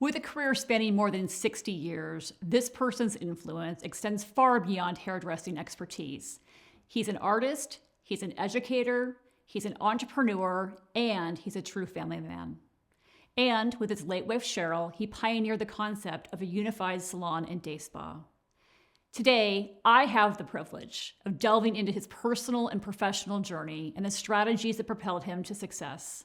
With a career spanning more than 60 years, this person's influence extends far beyond hairdressing expertise. He's an artist, he's an educator, he's an entrepreneur, and he's a true family man. And with his late wife Cheryl, he pioneered the concept of a unified salon and day spa. Today, I have the privilege of delving into his personal and professional journey and the strategies that propelled him to success.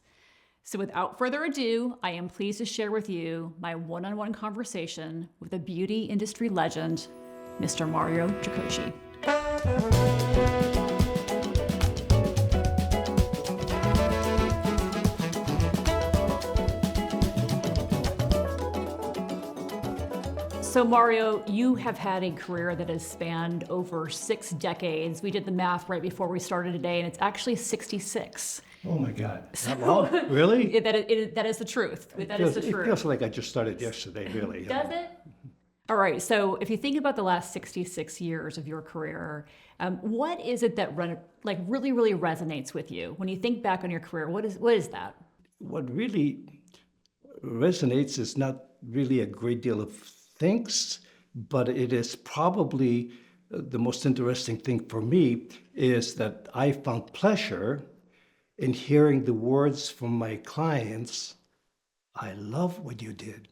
So without further ado, I am pleased to share with you my one-on-one conversation with a beauty industry legend, Mr. Mario Tricoci. So Mario, you have had a career that has spanned over 6 decades. We did the math right before we started today, and it's actually 66. Oh my God, that long? Really? That is the truth. That is the It truth. feels like I just started yesterday, really. Does it? All right, so if you think about the last 66 years of your career, what is it that really resonates with you? When you think back on your career, what is that? What really resonates is not really a great deal of things, but it is probably the most interesting thing for me is that I found pleasure in hearing the words from my clients, "I love what you did."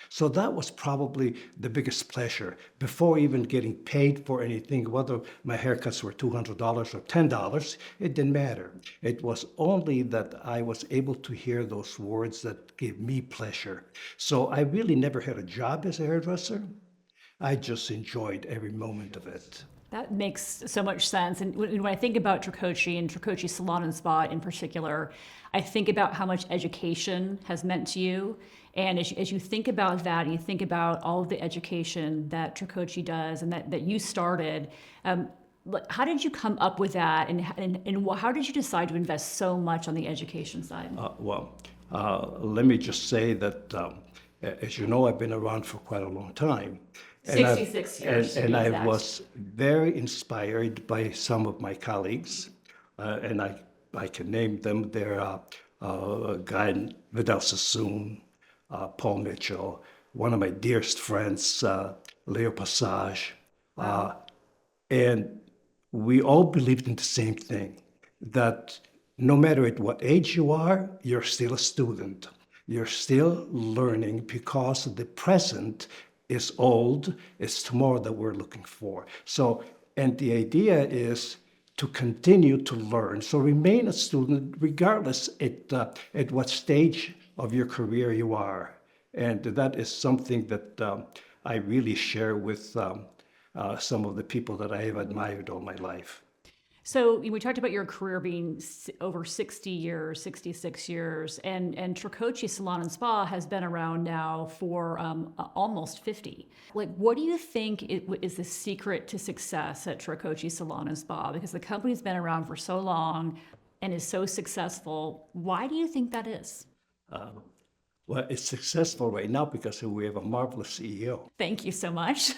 So that was probably the biggest pleasure before even getting paid for anything, whether my haircuts were $200 or $10, it didn't matter. It was only that I was able to hear those words that gave me pleasure. So I really never had a job as a hairdresser. I just enjoyed every moment of it. That makes so much sense. And when I think about Tricoci and Tricoci Salon and Spa in particular, I think about how much education has meant to you. And as you think about that, and you think about all of the education that Tricoci does and that you started, how did you come up with that? And how did you decide to invest so much on the education side? Let me just say that, as you know, I've been around for quite a long time. 66 years. And I was very inspired by some of my colleagues, and I can name them. They're Guy Vidal Sassoon, Paul Mitchell, one of my dearest friends, Leo Passage. And we all believed in the same thing, that no matter at what age you are, you're still a student. You're still learning because the present is old, it's tomorrow that we're looking for. So, and the idea is to continue to learn. So remain a student regardless at what stage of your career you are. And that is something that I really share with some of the people that I have admired all my life. So we talked about your career being over 60 years, 66 years, and Tricoci Salon and Spa has been around now for almost 50. Like, what do you think is the secret to success at Tricoci Salon and Spa? Because the company's been around for so long and is so successful. Why do you think that is? Well, it's successful right now because we have a marvelous CEO. Thank you so much.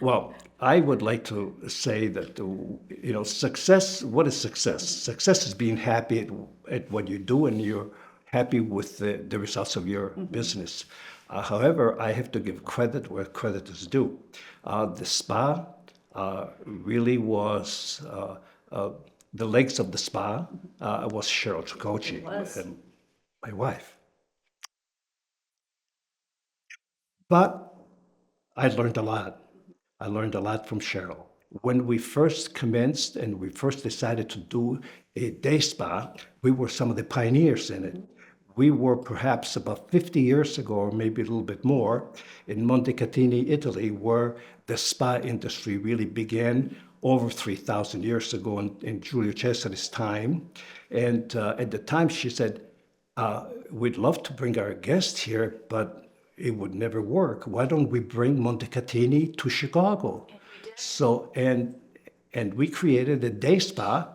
Well, I would like to say that, success, what is success? Success is being happy at what you do and you're happy with the results of your business. However, I have to give credit where credit is due. The spa really was, the legs of the spa was Cheryl Tricoci, my wife. But I learned a lot. I learned a lot from Cheryl. When we first commenced and we first decided to do a day spa, we were some of the pioneers in it. We were perhaps about 50 years ago, or maybe a little bit more, in Montecatini, Italy, where the spa industry really began over 3,000 years ago in Giulio Cesare's time. And at the time she said, we'd love to bring our guests here, but it would never work. Why don't we bring Montecatini to Chicago? So, and we created a day spa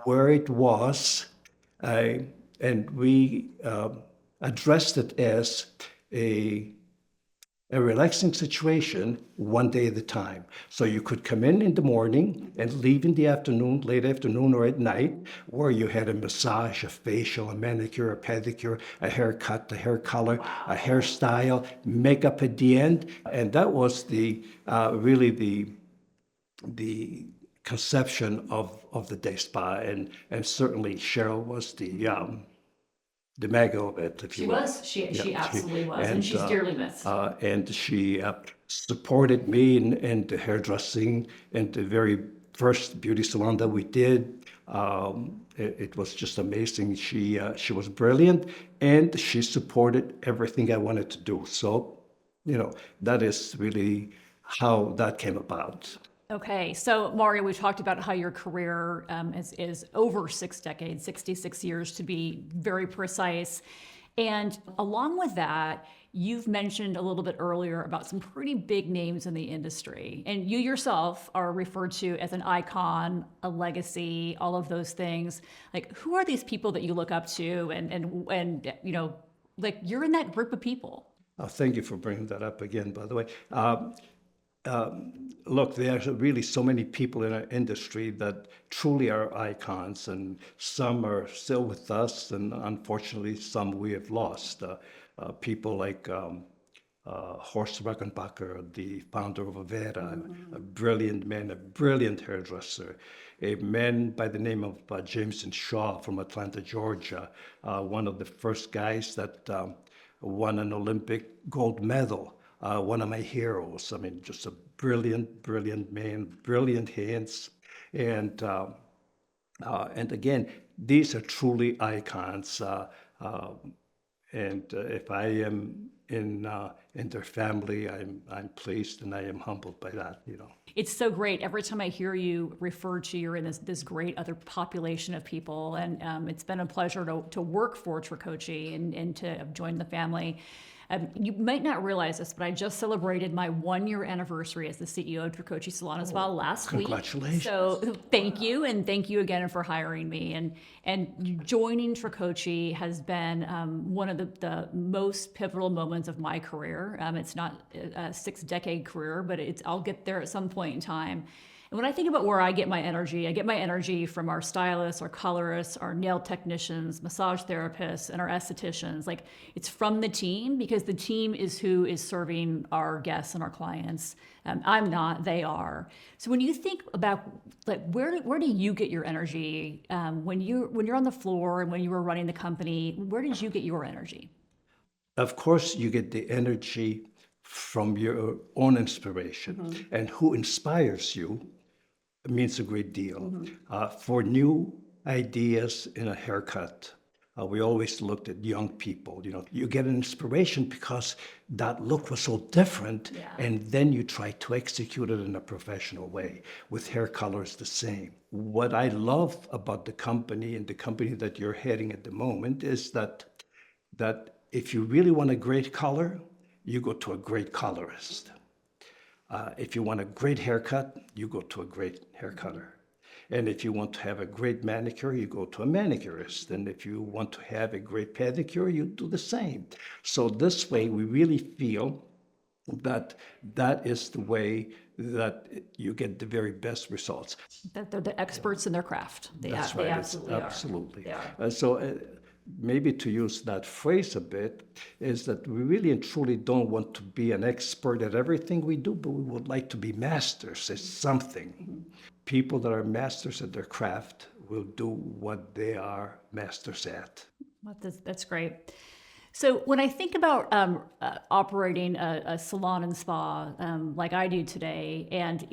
where it was, and we addressed it as a a relaxing situation one day at a time. So you could come in the morning and leave in the afternoon, late afternoon or at night, where you had a massage, a facial, a manicure, a pedicure, a haircut, a hair color, a hairstyle, makeup at the end. And that was the really the conception of the day spa. And certainly Cheryl was the mega of it, if She you will. was. She absolutely was, and And she's dearly missed. and she supported me in the hairdressing and the very first beauty salon that we did. It was just amazing. She was brilliant, and she supported everything I wanted to do. So, that is really how that came about. Okay, so Mario, we talked about how your career is over 6 decades, 66 years to be very precise. And along with that, you've mentioned a little bit earlier about some pretty big names in the industry. And you yourself are referred to as an icon, a legacy, all of those things. Like, who are these people that you look up to? And like, you're in that group of people. Thank you for bringing that up again, by the way. Look, there are really so many people in our industry that truly are icons, and some are still with us, and unfortunately, some we have lost. People like Horst Reckenbacher, the founder of Avera, a brilliant man, a brilliant hairdresser. A man by the name of Jameson Shaw from Atlanta, Georgia, one of the first guys that won an Olympic gold medal. One of my heroes. I mean, just a brilliant, brilliant man, brilliant hands, and again, these are truly icons. And if I am in their family, I'm pleased and I am humbled by that. It's so great. Every time I hear you refer to, you're in this great other population of people, and it's been a pleasure to work for Tricoci and to have joined the family. You might not realize this, but I just celebrated my 1-year anniversary as the CEO of Tricoci Salon as well last week. Congratulations. So thank you, and thank you again for hiring me. And joining Tricoci has been one of the most pivotal moments of my career. It's not a 6-decade career, but I'll get there at some point in time. And when I think about where I get my energy from our stylists, our colorists, our nail technicians, massage therapists, and our estheticians. Like, it's from the team, because the team is who is serving our guests and our clients. I'm not, they are. So when you think about, like, where do you get your energy when you're on the floor and when you were running the company? Where did you get your energy? Of course, you get the energy from your own inspiration, and who inspires you means a great deal. For new ideas in a haircut, we always looked at young people. You get an inspiration because that look was so different, and then you try to execute it in a professional way. With hair colors, the same. What I love about the company and the company that you're heading at the moment is that if you really want a great color, you go to a great colorist. If you want a great haircut, you go to a great hair cutter. And if you want to have a great manicure, you go to a manicurist. And if you want to have a great pedicure, you do the same. So this way, we really feel that is the way that you get the very best results. That they're the experts in their craft. That's They right. absolutely are. Absolutely. They are. So maybe to use that phrase a bit, is that we really and truly don't want to be an expert at everything we do, but we would like to be masters at something. People that are masters at their craft will do what they are masters at. That's great. So when I think about operating a salon and spa like I do today, and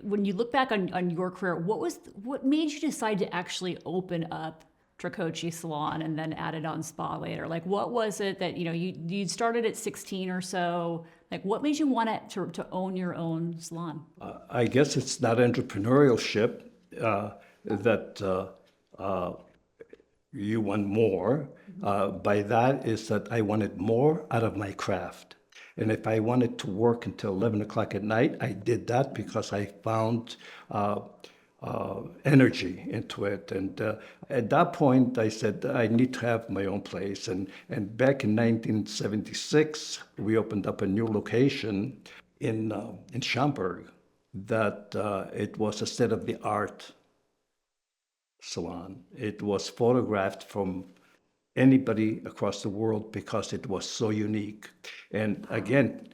when you look back on your career, what made you decide to actually open up Tricoci Salon and then added on spa later? Like, what was it that you started at 16 or so? Like, what made you want to own your own salon? I guess it's that entrepreneurship that you want more. By that is that I wanted more out of my craft. And if I wanted to work until 11 o'clock at night, I did that because I found energy into it. And at that point, I said, I need to have my own place. And back in 1976, we opened up a new location in Schaumburg that it was a state-of-the-art salon. It was photographed from anybody across the world because it was so unique. And again,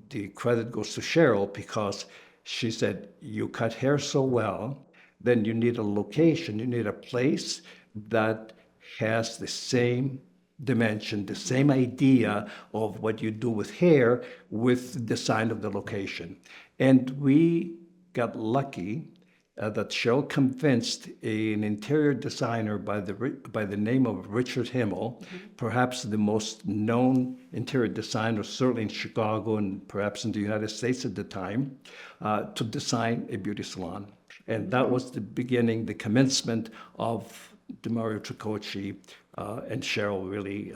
the credit goes to Cheryl because she said, you cut hair so well, then you need a location, you need a place that has the same dimension, the same idea of what you do with hair with the design of the location. And we got lucky that Cheryl convinced an interior designer by the name of Richard Himmel, perhaps the most known interior designer, certainly in Chicago and perhaps in the United States at the time, to design a beauty salon. And that was the beginning, the commencement of the Mario Tricoci and Cheryl really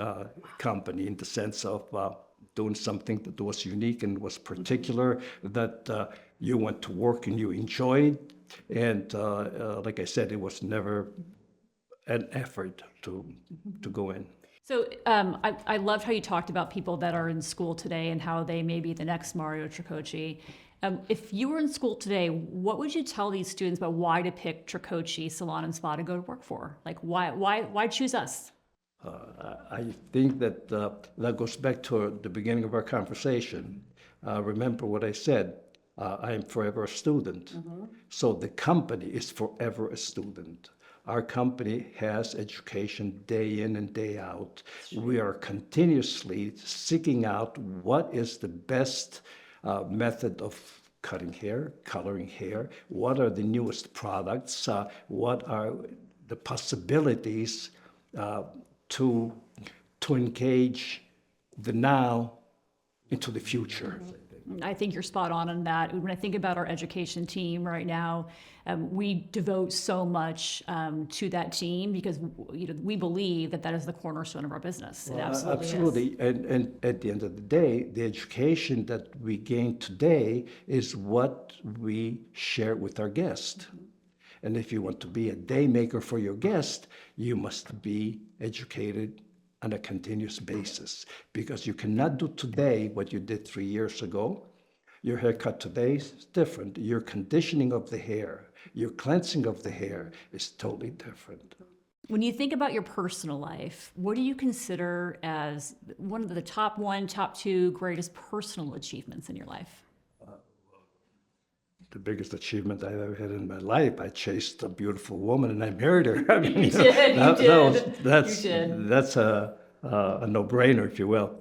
company, in the sense of doing something that was unique and was particular, that you went to work and you enjoyed. And like I said, it was never an effort to go in. So I loved how you talked about people that are in school today and how they may be the next Mario Tricoci. If you were in school today, what would you tell these students about why to pick Tricoci Salon and Spa to go to work for? Like, why choose us? I think that that goes back to the beginning of our conversation. Remember what I said. I am forever a student. So the company is forever a student. Our company has education day in and day out. We are continuously seeking out what is the best method of cutting hair, coloring hair, what are the newest products, what are the possibilities to engage the now into the future. I think you're spot on that. When I think about our education team right now, we devote so much to that team because we believe that is the cornerstone of our business. It absolutely is. And at the end of the day, the education that we gain today is what we share with our guest. And if you want to be a day maker for your guest, you must be educated on a continuous basis, because you cannot do today what you did 3 years ago. Your haircut today is different. Your conditioning of the hair, your cleansing of the hair is totally different. When you think about your personal life, what do you consider as one of the top 2 greatest personal achievements in your life? The biggest achievement I've ever had in my life. I chased a beautiful woman and I married her. I mean, you did. That's a no-brainer, if you will.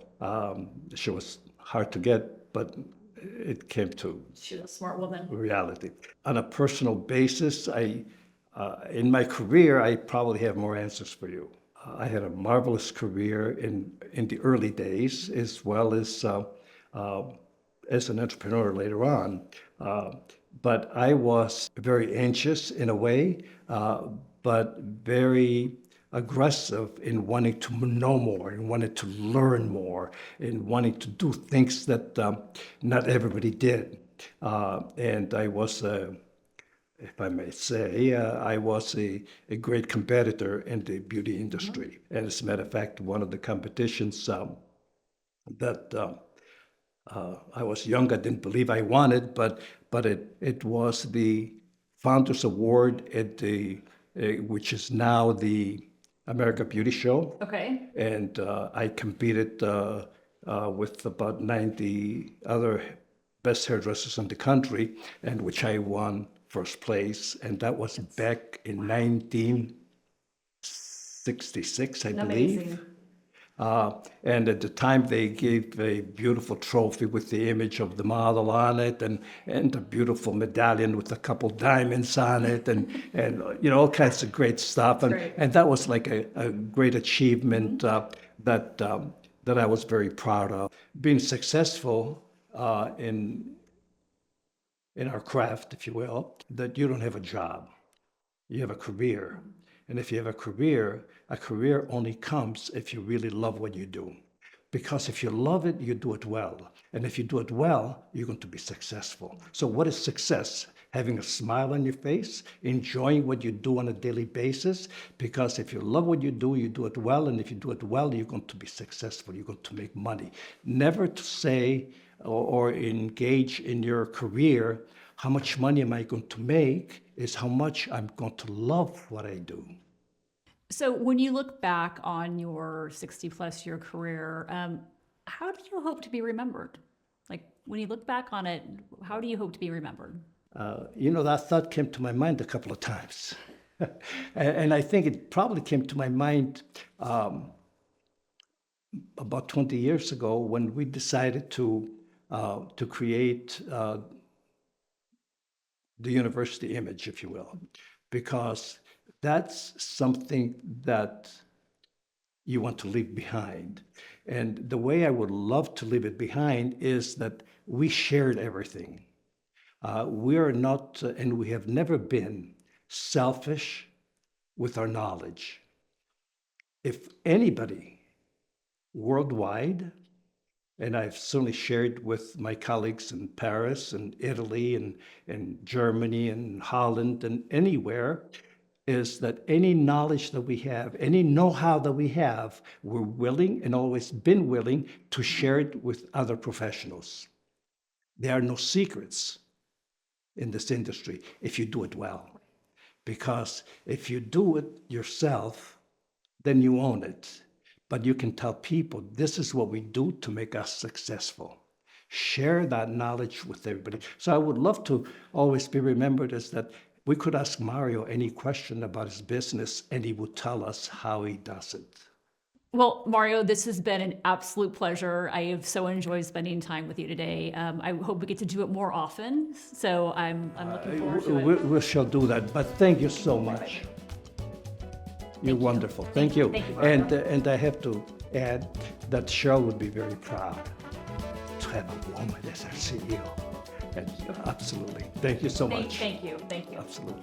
She was hard to get, but it came to She's a smart woman. reality. On a personal basis, in my career, I probably have more answers for you. I had a marvelous career in the early days, as well as an entrepreneur later on. But I was very anxious in a way, but very aggressive in wanting to know more, and wanting to learn more, and wanting to do things that not everybody did. And I was, if I may say, I was a great competitor in the beauty industry. And as a matter of fact, one of the competitions that I was young, I didn't believe I wanted, but it was the Founders Award at which is now the America Beauty Show. Okay. And I competed with about 90 other best hairdressers in the country, and which I won first place. And that was back in 1966, I believe. Amazing. And at the time, they gave a beautiful trophy with the image of the model on it, and a beautiful medallion with a couple diamonds on it, and all kinds of great stuff. And that was like a great achievement that I was very proud of. Being successful in our craft, if you will, that you don't have a job, you have a career. And if you have a career only comes if you really love what you do. Because if you love it, you do it well. And if you do it well, you're going to be successful. So what is success? having a smile on your face, enjoying what you do on a daily basis. Because if you love what you do it well. And if you do it well, you're going to be successful. You're going to make money. Never to say or engage in your career, how much money am I going to make, is how much I'm going to love what I do. So when you look back on your 60 plus year career, how do you hope to be remembered? Like when you look back on it, how do you hope to be remembered? That thought came to my mind a couple of times. And I think it probably came to my mind about 20 years ago when we decided to create the university image, if you will, because that's something that you want to leave behind. And the way I would love to leave it behind is that we shared everything. We are not, and we have never been, selfish with our knowledge. If anybody worldwide, and I've certainly shared with my colleagues in Paris and Italy and Germany and Holland and anywhere, is that any knowledge that we have, any know-how that we have, we're willing and always been willing to share it with other professionals. There are no secrets in this industry if you do it well. Because if you do it yourself, then you own it. But you can tell people, this is what we do to make us successful. Share that knowledge with everybody. So I would love to always be remembered as that we could ask Mario any question about his business and he would tell us how he does it. Well, Mario, this has been an absolute pleasure. I have so enjoyed spending time with you today. I hope we get to do it more often. So I'm looking forward to it. We shall do that, but thank you so much. You're wonderful. Thank you. Thank you. And I have to add that Cheryl would be very proud to have a woman as our CEO. And absolutely. Thank you so much. Thank you. Thank you. Absolutely.